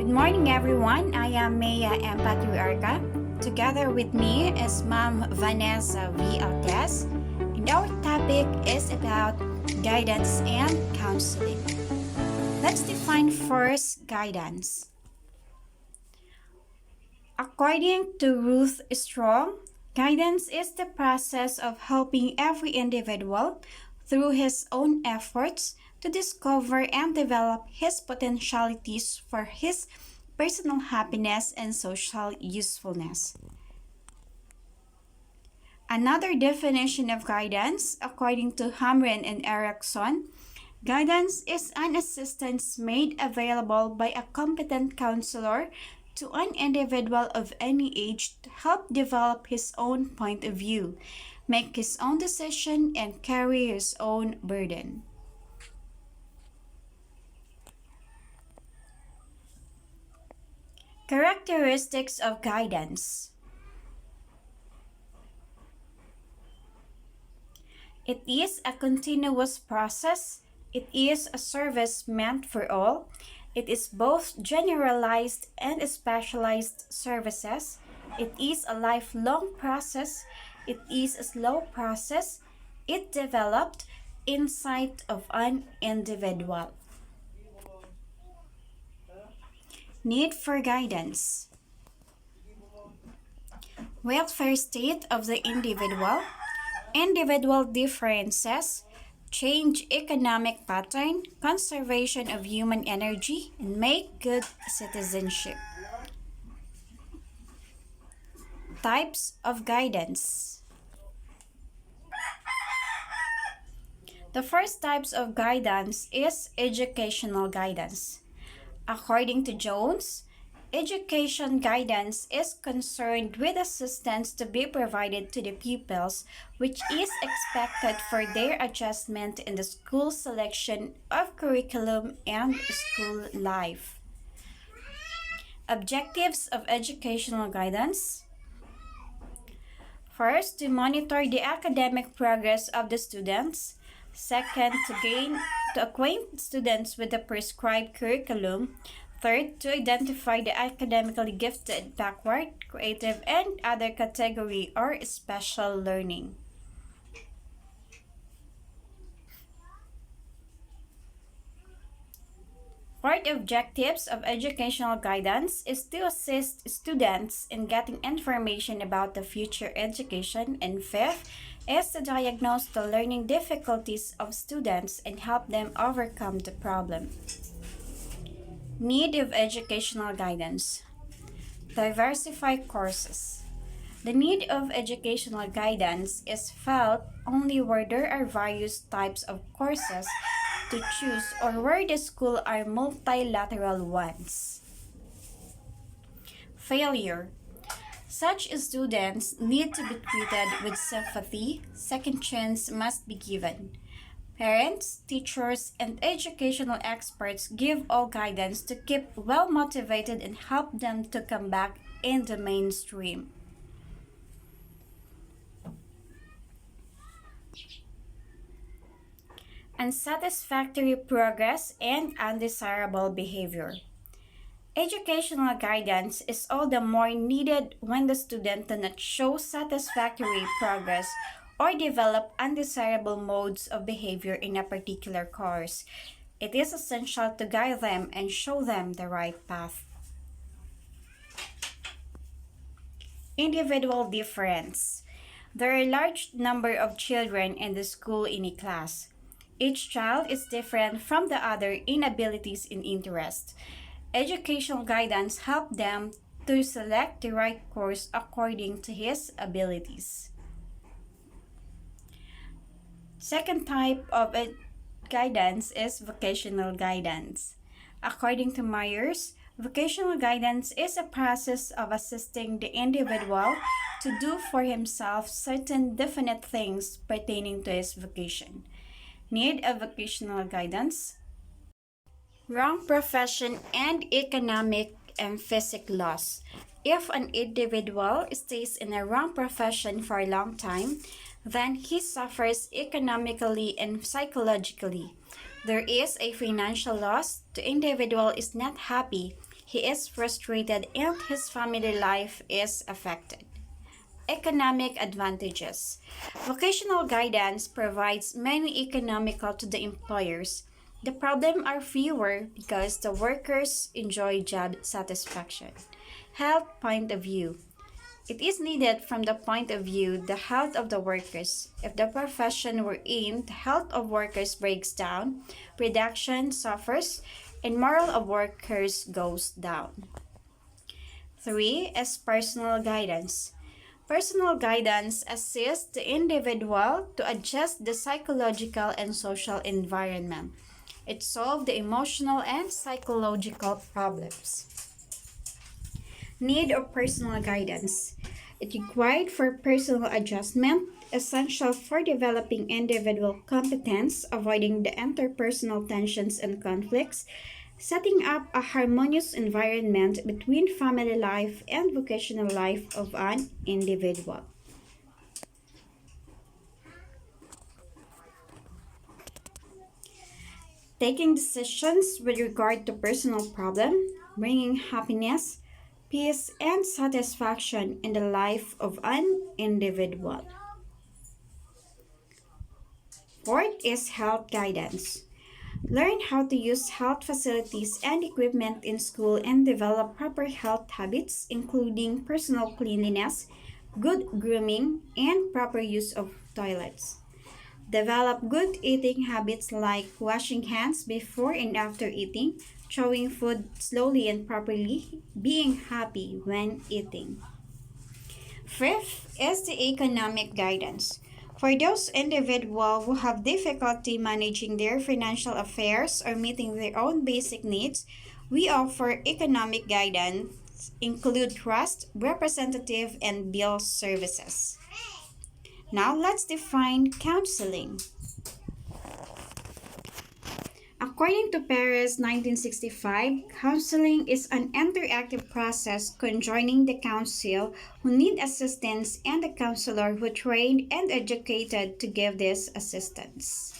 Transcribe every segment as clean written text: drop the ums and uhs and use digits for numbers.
Good morning, everyone. I am Maya M. Patriarca. Together with me is Ma'am Vanessa V. Altes, and our topic is about guidance and counseling. Let's define first guidance. According to Ruth Strong, guidance is the process of helping every individual through his own efforts to discover and develop his potentialities for his personal happiness and social usefulness. Another definition of guidance, according to Hamren and Erickson, guidance is an assistance made available by a competent counselor to an individual of any age to help develop his own point of view, make his own decision, and carry his own burden. Characteristics of guidance. It is a continuous process. It is a service meant for all. It is both generalized and specialized services. It is a lifelong process. It is a slow process. It developed inside of an individual. Need for guidance. Welfare state of the individual. Individual differences. Change economic pattern, conservation of human energy, and make good citizenship. Types of guidance. The first types of guidance is educational guidance. According to Jones, education guidance is concerned with assistance to be provided to the pupils, which is expected for their adjustment in the school selection of curriculum and school life. Objectives of educational guidance. First, to monitor the academic progress of the students. Second, to acquaint students with the prescribed curriculum. Third, to identify the academically gifted, backward, creative, and other category or special learning. Fourth, objectives of educational guidance is to assist students in getting information about the future education. And fifth, is to diagnose the learning difficulties of students and help them overcome the problem. Need of educational guidance. Diversify courses. The need of educational guidance is felt only where there are various types of courses to choose or where the school are multilateral ones. Failure. Such students need to be treated with sympathy. Second chance must be given. Parents, teachers, and educational experts give all guidance to keep well motivated and help them to come back in the mainstream. Unsatisfactory progress and undesirable behavior. Educational guidance is all the more needed when the student does not show satisfactory progress or develop undesirable modes of behavior in a particular course. It is essential to guide them and show them the right path. Individual difference. There are a large number of children in the school in a class. Each child is different from the other in abilities and interest. Educational guidance helps them to select the right course according to his abilities. Second type of guidance is vocational guidance. According to Myers, vocational guidance is a process of assisting the individual to do for himself certain definite things pertaining to his vocation. Need of vocational guidance. Wrong profession and economic and physical loss. If an individual stays in a wrong profession for a long time, then he suffers economically and psychologically. There is a financial loss. The individual is not happy. He is frustrated and his family life is affected. Economic advantages. Vocational guidance provides many economical to the employers. The problem are fewer because the workers enjoy job satisfaction. Health point of view. It is needed from the point of view the health of the workers. If the profession we're in, the health of workers breaks down, production suffers, and morale of workers goes down. 3 is personal guidance. Personal guidance assists the individual to adjust the psychological and social environment. It solves the emotional and psychological problems. Need of personal guidance. It required for personal adjustment, essential for developing individual competence, avoiding the interpersonal tensions and conflicts, setting up a harmonious environment between family life and vocational life of an individual. Taking decisions with regard to personal problem, bringing happiness, peace, and satisfaction in the life of an individual. Fourth is health guidance. Learn how to use health facilities and equipment in school and develop proper health habits, including personal cleanliness, good grooming, and proper use of toilets. Develop good eating habits like washing hands before and after eating, chewing food slowly and properly, being happy when eating. Fifth is the economic guidance. For those individuals who have difficulty managing their financial affairs or meeting their own basic needs, we offer economic guidance, include trust, representative, and bill services. Now let's define counseling. According to Paris 1965, counseling is an interactive process conjoining the counsel who need assistance and the counselor who trained and educated to give this assistance.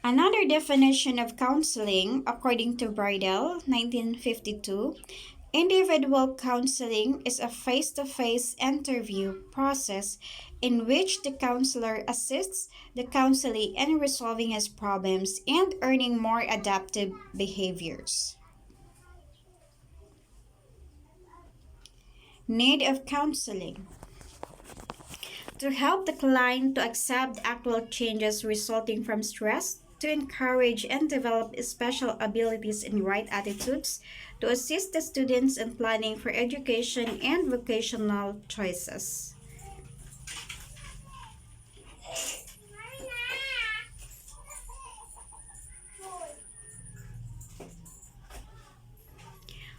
Another definition of counseling, according to Bridel 1952, individual counseling is a face-to-face interview process in which the counselor assists the counselee in resolving his problems and earning more adaptive behaviors. Need of counseling. To help the client to accept actual changes resulting from stress, to encourage and develop special abilities and right attitudes, to assist the students in planning for education and vocational choices.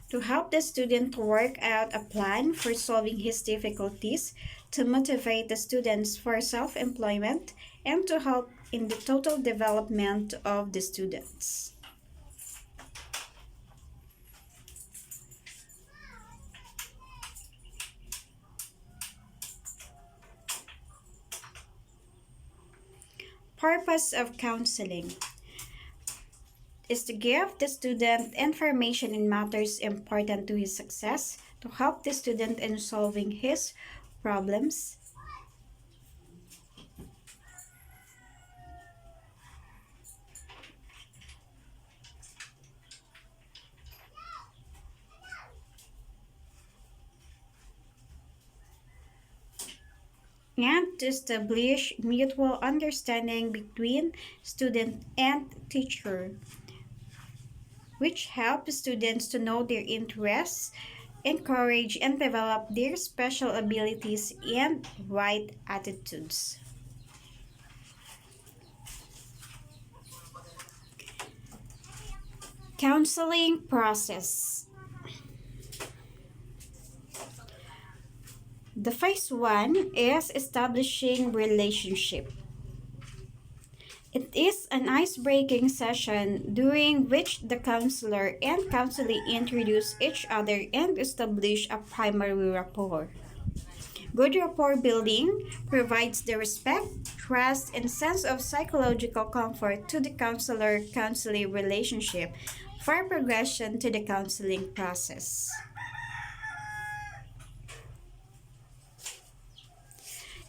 To help the student to work out a plan for solving his difficulties, to motivate the students for self-employment, and to help in the total development of the students. Purpose of counseling is to give the student information in matters important to his success, to help the student in solving his problems, and to establish mutual understanding between student and teacher, which help students to know their interests, encourage and develop their special abilities and right attitudes. Counseling process. The phase 1 is establishing relationship. It is an ice-breaking session during which the counselor and counselee introduce each other and establish a primary rapport. Good rapport building provides the respect, trust, and sense of psychological comfort to the counselor-counselee relationship for progression to the counseling process.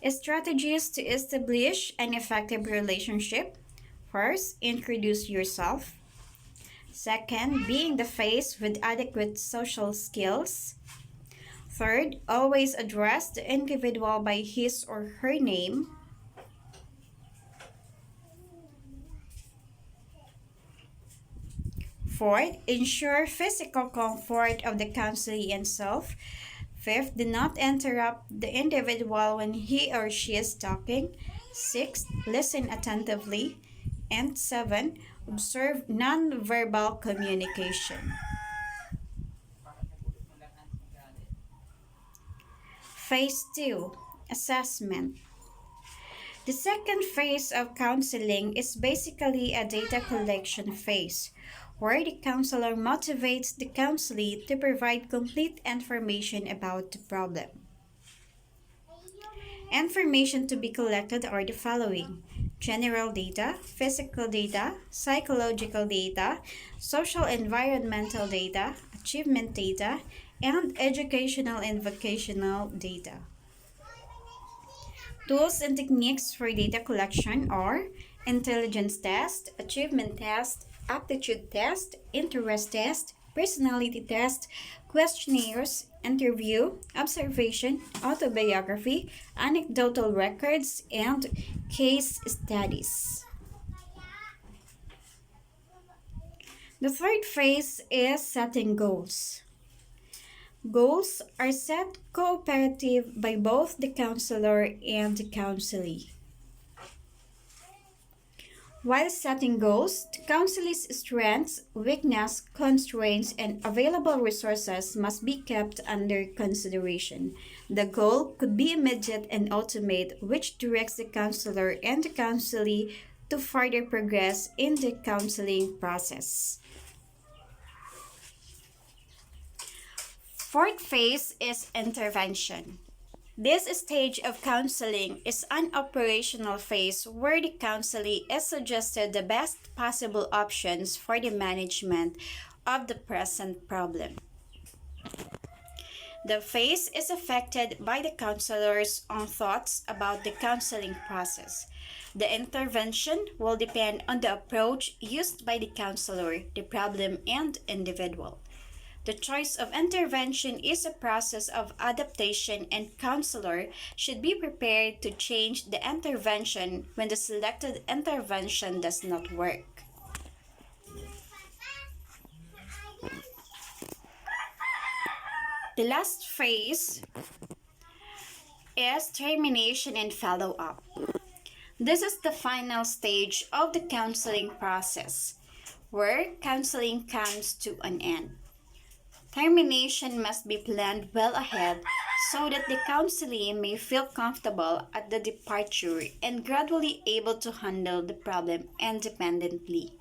Strategies to establish an effective relationship. First, introduce yourself. Second, being the face with adequate social skills. Third, always address the individual by his or her name. Fourth, ensure physical comfort of the counselee and self. Fifth, do not interrupt the individual when he or she is talking. Sixth, listen attentively. And seven, observe non-verbal communication. Phase 2, assessment. The second phase of counseling is basically a data collection phase, where the counselor motivates the counselee to provide complete information about the problem. Information to be collected are the following: general data, physical data, psychological data, social environmental data, achievement data, and educational and vocational data. Tools and techniques for data collection are intelligence test, achievement test, aptitude test, interest test, personality test, questionnaires, interview, observation, autobiography, anecdotal records, and case studies. The third phase is setting goals. Goals are set cooperative by both the counselor and the counselee. While setting goals, the counselee's strengths, weaknesses, constraints, and available resources must be kept under consideration. The goal could be immediate and ultimate, which directs the counselor and the counselee to further progress in the counseling process. Fourth phase is intervention. This stage of counseling is an operational phase where the counselee is suggested the best possible options for the management of the present problem. The phase is affected by the counselor's own thoughts about the counseling process. The intervention will depend on the approach used by the counselor, the problem, and individual. The choice of intervention is a process of adaptation, and counselor should be prepared to change the intervention when the selected intervention does not work. The last phase is termination and follow-up. This is the final stage of the counseling process, where counseling comes to an end. Termination must be planned well ahead so that the counselee may feel comfortable at the departure and gradually able to handle the problem independently.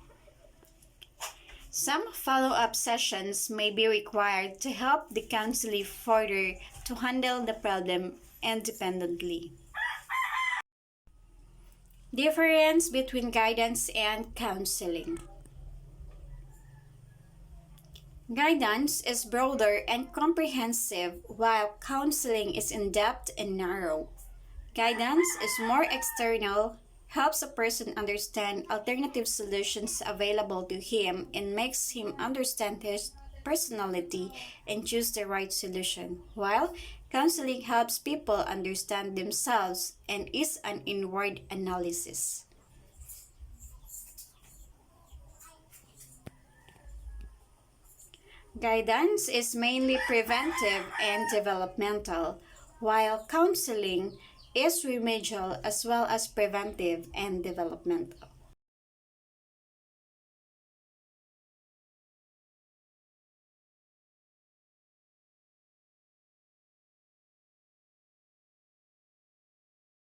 Some follow-up sessions may be required to help the counselee further to handle the problem independently. Difference between guidance and counseling. Guidance is broader and comprehensive, while counseling is in-depth and narrow. Guidance is more external, helps a person understand alternative solutions available to him, and makes him understand his personality and choose the right solution, while counseling helps people understand themselves and is an inward analysis. Guidance is mainly preventive and developmental, while counseling is remedial as well as preventive and developmental.